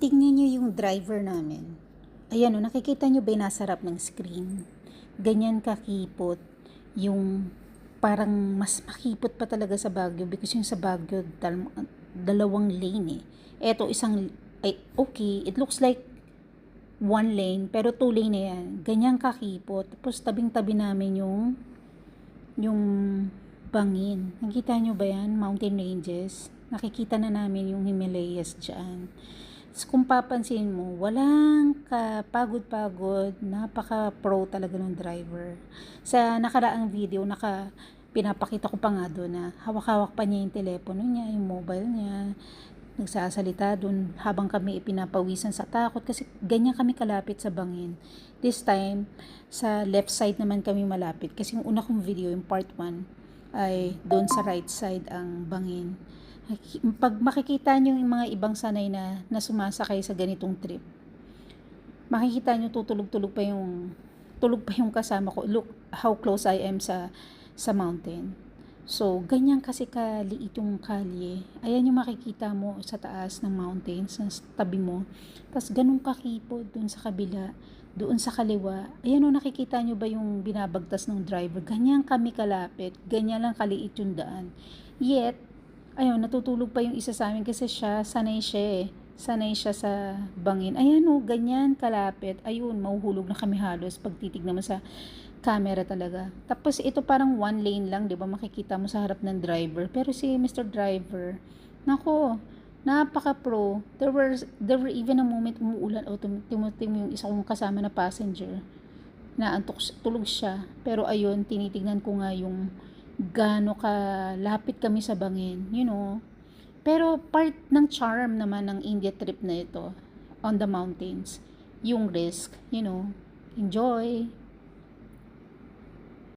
Tingnan niyo yung driver namin. Ayan o, nakikita niyo ba yung nasa harap ng screen? Ganyan kakipot. Yung parang mas makipot pa talaga sa Baguio because yung sa Baguio dalawang lane eh. Eto isang, ay okay, it looks like one lane pero two lane na yan. Ganyan kakipot. Tapos tabing-tabi namin yung bangin. Nakita nyo ba yan? Mountain ranges. Nakikita na namin yung Himalayas dyan. So, kung papansin mo, walang kapagod-pagod, napaka-pro talaga ng driver. Sa nakaraang video, pinapakita ko pa nga doon na hawak-hawak pa niya yung telepono niya, yung mobile niya, nagsasalita doon habang kami ipinapawisan sa takot kasi ganyan kami kalapit sa bangin. This time, sa left side naman kami malapit kasi yung una kong video, yung part 1, ay doon sa right side ang bangin. Pag makikita nyo yung mga ibang sanay na sumasakay sa ganitong trip, makikita nyo tulog pa yung kasama ko. Look how close I am sa mountain. So, ganyan kasi kaliit yung kalye. Ayan yung makikita mo sa taas ng mountain, sa tabi mo. Tapos, ganun kakipod dun sa kabila, doon sa kaliwa. Ayan o, nakikita nyo ba yung binabagtas ng driver? Ganyan kami kalapit. Ganyan lang kaliit yung daan. Yet, ayun, natutulog pa yung isa sa amin kasi sanay siya eh. Sanay siya sa bangin. Ayan o, ganyan kalapit. Ayun, mahuhulog na kami halos pag titignan mo sa camera talaga. Tapos ito parang one lane lang, 'di ba? Makikita mo sa harap ng driver. Pero si Mr. Driver, nako, napaka-pro. There were even a moment umuulan o tumutim yung isa kong kasama na passenger. Tulog siya. Pero ayun, tinitingnan ko nga yung gaano kalapit kami sa bangin, you know. Pero part ng charm naman ng India trip na ito on the mountains, yung risk, you know. Enjoy!